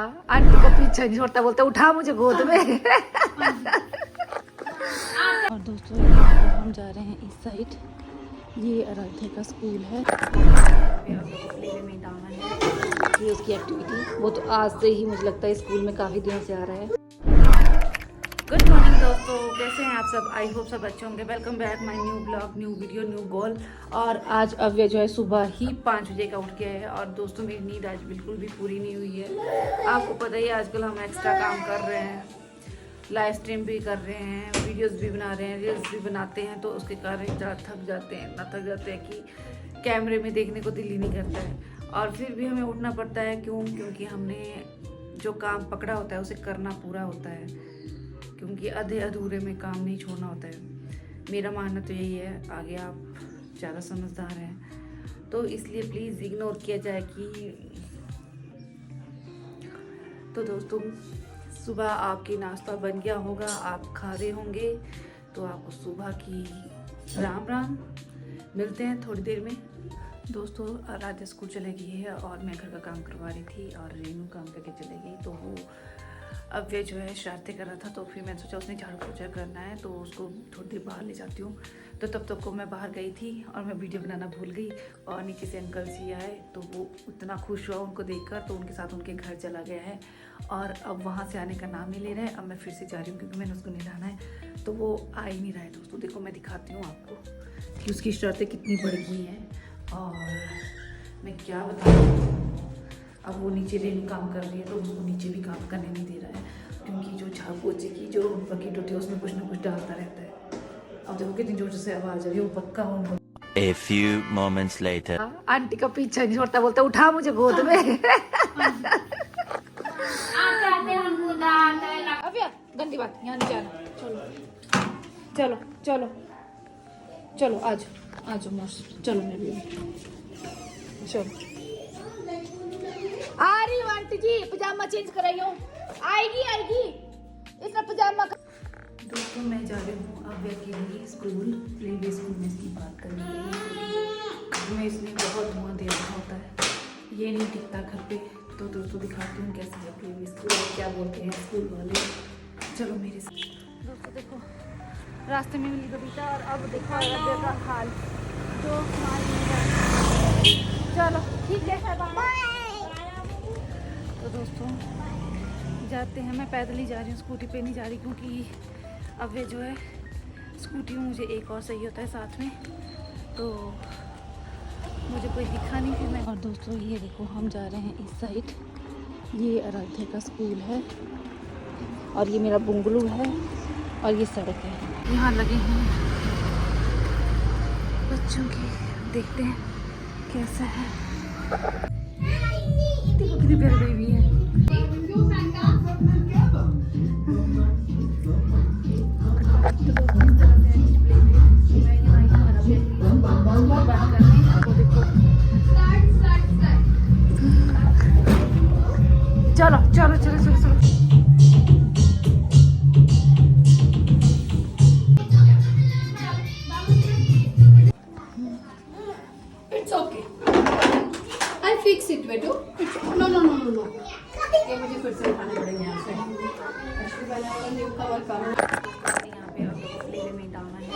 Aunty को पीछे नहीं छोड़ता, बोलता उठा मुझे गोद में। और दोस्तों हम जा रहे हैं इस साइड, ये आराध्या का स्कूल है। ये उसकी एक्टिविटी, वो तो आज से ही मुझे लगता है स्कूल में काफ़ी दिनों से आ रहा है। गुड मॉर्निंग दोस्तों, कैसे हैं आप सब? आई होप सब अच्छे होंगे। Welcome back my new blog, new video, new goal. और आज अव्य जो है सुबह ही 5 बजे का उठ गया है। और दोस्तों मेरी नींद आज बिल्कुल भी पूरी नहीं हुई है। आपको पता ही है आजकल हम एक्स्ट्रा काम कर रहे हैं, लाइव स्ट्रीम भी कर रहे हैं, वीडियोस भी बना रहे हैं, रील्स भी बनाते हैं, तो उसके कारण ज़्यादा थक जाते हैं, इतना थक जाते हैं कि कैमरे में देखने को दिल ही नहीं करता है। और फिर भी हमें उठना पड़ता है, क्योंकि हमने जो काम पकड़ा होता है उसे करना पूरा होता है, क्योंकि आधे अधूरे में काम नहीं छोड़ना होता है। मेरा मानना तो यही है। आगे आप ज़्यादा समझदार हैं तो इसलिए प्लीज़ इग्नोर किया जाए कि। तो दोस्तों सुबह आपकी नाश्ता बन गया होगा, आप खा रहे होंगे, तो आपको सुबह की राम राम। मिलते हैं थोड़ी देर में। दोस्तों राधा स्कूल चले गई है और मैं घर का काम करवा रही थी और रेनू काम करके चले गई। तो वो अब वे जो है शरारतें कर रहा था, तो फिर मैंने सोचा उसने झाड़ू पोछा करना है तो उसको थोड़ी देर बाहर ले जाती हूँ। तो तब तक को मैं बाहर गई थी और मैं वीडियो बनाना भूल गई। और नीचे से अंकल जी आए तो वो इतना खुश हुआ उनको देखकर, तो उनके साथ उनके घर चला गया है। और अब वहाँ से आने का नाम नहीं ले रहा है। अब मैं फिर से जा रही हूँ क्योंकि मैंने उसको नहलाना है, तो वो आ ही नहीं रहा है। दोस्तों देखो, मैं दिखाती हूँ आपको कि उसकी शरारतें कितनी बढ़ गई हैं। और मैं क्या बताऊँ, अब वो नीचे रेनू काम कर रही है तो उसको नीचे भी काम करने नहीं दे रहा है, क्योंकि जो झाड़ू पोछे की जो बकेट होती है उसमें कुछ ना कुछ डालता रहता है। अब देखो कितनी जोर से आवाज आ रही है, वो पक्का उनको। A few moments later. Aunty का पीछा नहीं छोड़ता, बोलता उठा मुझे गोद में। अब यार गंदी बात, यहाँ नहीं जाना। चलो चलो चलो चलो, आज आज मस्त, चलो मैं भी चलो। आ रही हूँ आंटी जी, पजामा चेंज कर रही हूँ, आएगी आएगी इतना पजामा का। दोस्तों मैं जा रही हूँ अव्या के लिए स्कूल, प्ले स्कूल में इसकी बात करने के लिए। मैं इसमें बहुत धुआं दे रहा होता है, ये नहीं टिकता घर पे। तो दोस्तों दिखाती हूँ कैसे है प्ले स्कूल, क्या बोलते हैं स्कूल वाले। चलो मेरे साथ। दोस्तों देखो रास्ते में मिली बबीता, और अब देखो अव्या का हाल तो चलो ठीक है। तो दोस्तों जाते हैं, मैं पैदल ही जा रही हूँ, स्कूटी पे नहीं जा रही, क्योंकि अब वे जो है स्कूटी में मुझे एक और सही होता है साथ में, तो मुझे कोई दिखा नहीं फिर मैं। और दोस्तों ये देखो हम जा रहे हैं इस साइड, ये आराध्या का स्कूल है और ये मेरा बंगलू है और ये सड़क है। यहाँ लगे हैं बच्चों की, देखते हैं कैसा है। देखो कितनी प्यारी बेबी है। चलो चलो चलो चलो चलो। It's okay. I'll fix it, बेटू। No, no, no, no, no. ये मुझे फिर से उठाने पड़ेंगे यहाँ से। न्यू कवर करो। यहाँ पे आप लोगों को प्ले में डालना है।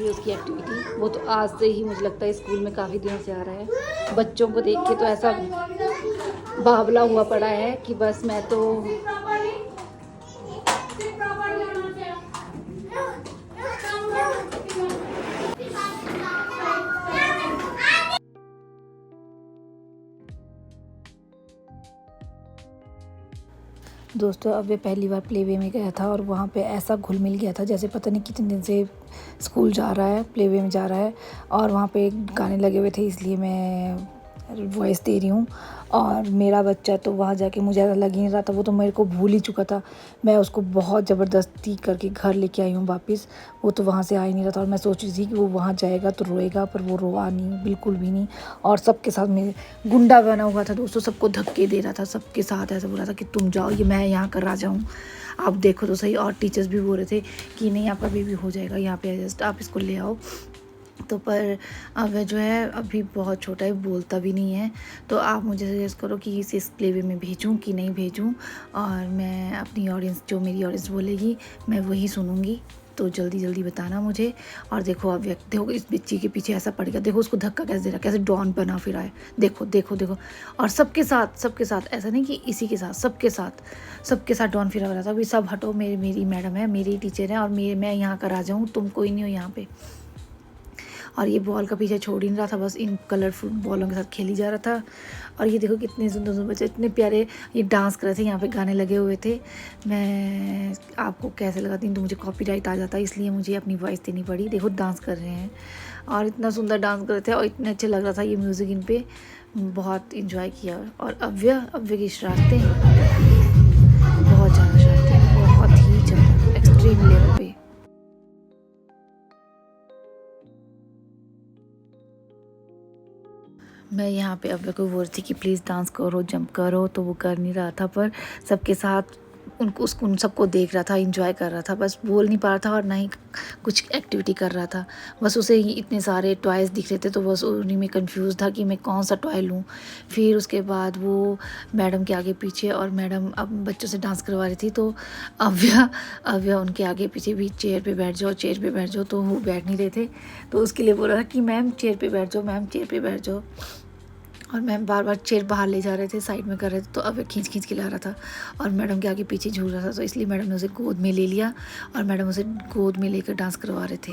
ये उसकी एक्टिविटी, वो तो आज से ही मुझे लगता है स्कूल में काफ़ी दिनों से आ रहा है। बच्चों को देख के तो ऐसा बावला हुआ पड़ा है कि बस मैं तो दोस्तों अब ये पहली बार प्लेवे में गया था और वहाँ पे ऐसा घुल मिल गया था जैसे पता नहीं कितने दिन से स्कूल जा रहा है, प्लेवे में जा रहा है। और वहाँ पे गाने लगे हुए थे, इसलिए मैं वॉइस दे रही हूँ। और मेरा बच्चा तो वहाँ जाके मुझे ऐसा लग ही नहीं रहा था, वो तो मेरे को भूल ही चुका था। मैं उसको बहुत ज़बरदस्ती करके घर लेके आई हूँ वापस, वो तो वहाँ से आ ही नहीं रहा था। और मैं सोच रही थी कि वो वहाँ जाएगा तो रोएगा, पर वो रोआ नहीं, बिल्कुल भी नहीं। और सबके साथ में गुंडा बना हुआ था दोस्तों, सबको धक्के दे रहा था, सबके साथ ऐसा बोल रहा था कि तुम जाओ, ये मैं यहाँ कर राजा हूँ, आप देखो तो सही। और टीचर्स भी बोल रहे थे कि नहीं आपका बेबी हो जाएगा, यहाँ पे एडजस्ट, आप इसको ले आओ। तो पर अब जो है अभी बहुत छोटा है, बोलता भी नहीं है। तो आप मुझे सजेस्ट करो कि इसे इस प्ले वे में भेजूँ कि नहीं भेजूँ, और मैं अपनी ऑडियंस, जो मेरी ऑडियंस बोलेगी मैं वही सुनूँगी। तो जल्दी जल्दी बताना मुझे। और देखो अब देखो इस बच्ची के पीछे ऐसा पड़ गया, देखो उसको धक्का कैसे दे रहा है, कैसे डॉन बना फिर आए, देखो देखो देखो। और सबके साथ ऐसा नहीं कि इसी के साथ, सबके साथ डॉन फिरा रहा था। अभी सब हटो, मेरी मैडम है, मेरी टीचर है, और मैं यहाँ कर आ जाऊँ, तुम कोई नहीं हो यहाँ पे। और ये बॉल का पीछे छोड़ ही नहीं रहा था, बस इन कलरफुल बॉलों के साथ खेली जा रहा था। और ये देखो कितने सुंदर सुंदर बच्चे, इतने प्यारे ये डांस कर रहे थे, यहाँ पे गाने लगे हुए थे। मैं आपको कैसे लगाती हूँ तो मुझे कॉपीराइट आ जाता है, इसलिए मुझे अपनी वॉइस देनी पड़ी। देखो डांस कर रहे हैं और इतना सुंदर डांस कर रहे थे और इतने अच्छे लग रहा था ये म्यूज़िक इन पर, बहुत इंजॉय किया। और अव्य की शरारतें बहुत ज़्यादा, शरारतें बहुत ही ज़्यादा एक्सट्रीम लेवल पे। मैं यहाँ पे अव्य को बोल रही थी कि प्लीज़ डांस करो, जंप करो, तो वो कर नहीं रहा था। पर सबके साथ उन सबको देख रहा था, एंजॉय कर रहा था, बस बोल नहीं पा रहा था और ना ही कुछ एक्टिविटी कर रहा था। बस उसे ही इतने सारे टॉयज़ दिख रहे थे, तो बस उन्हीं में कंफ्यूज था कि मैं कौन सा टॉय लूँ। फिर उसके बाद वो मैडम के आगे पीछे, और मैडम अब बच्चों से डांस करवा रही थी, तो अव्य उनके आगे पीछे भी चेयर पे बैठ जाओ, तो वो बैठ नहीं रहे थे। तो उसके लिए बोल रहा था कि मैम चेयर पे बैठ जाओ, मैम चेयर पे बैठ जाओ। और मैम बार बार चेयर बाहर ले जा रहे थे, साइड में कर रहे थे, तो अव्य खींच के ला रहा था और मैडम के आगे पीछे झूल रहा था। तो इसलिए मैडम ने उसे गोद में ले लिया और मैडम उसे गोद में लेकर डांस करवा रहे थे।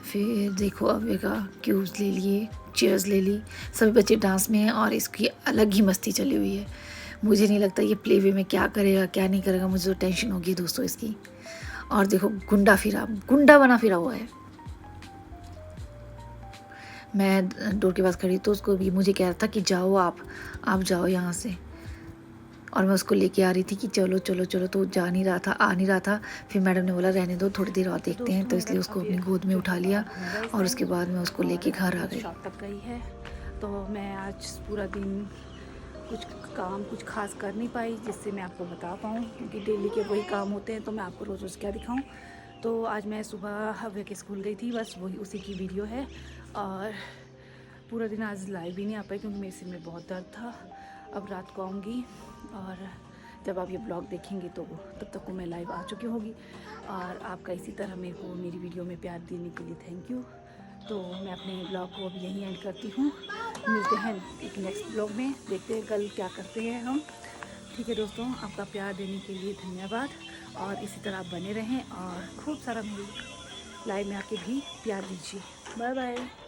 फिर देखो अव्य का क्यूब्स ले लिए, चेयर्स ले ली, सभी बच्चे डांस में हैं और इसकी अलग ही मस्ती चली हुई है। मुझे नहीं लगता ये प्ले वे में क्या करेगा क्या नहीं करेगा, मुझे तो टेंशन होगी दोस्तों इसकी। और देखो गुंडा बना फिरा हुआ है। मैं डोर के पास खड़ी तो उसको भी मुझे कह रहा था कि जाओ आप जाओ यहाँ से, और मैं उसको लेके आ रही थी कि चलो चलो चलो, तो जा नहीं रहा था, आ नहीं रहा था। फिर मैडम ने बोला रहने दो, थोड़ी देर और देखते हैं, तो इसलिए उसको अपनी गोद में उठा लिया और उसके बाद मैं उसको लेके घर आ गई। शॉप तक गई है, तो मैं आज पूरा दिन कुछ खास कर नहीं पाई जिससे मैं आपको बता पाऊँ, क्योंकि डेली के वही काम होते हैं, तो मैं आपको रोज़ रोज़ क्या दिखाऊँ। तो आज मैं सुबह अव्य के स्कूल गई थी, बस वही उसी की वीडियो है। और पूरा दिन आज लाइव भी नहीं आ पाई क्योंकि मेरे सिर में बहुत दर्द था। अब रात को आऊँगी और जब आप ये ब्लॉग देखेंगे तो तब तक को मैं लाइव आ चुकी होगी। और आपका इसी तरह मेरे को मेरी वीडियो में प्यार देने के लिए थैंक यू। तो मैं अपने ब्लॉग को अब यहीं एंड करती हूँ, मिलते हैं एक नेक्स्ट ब्लॉग में, देखते हैं कल क्या करते हैं हम। ठीक है दोस्तों, आपका प्यार देने के लिए धन्यवाद और इसी तरह आप बने रहें और खूब सारा मेरी लाइव में आके भी प्यार दीजिए। Bye bye.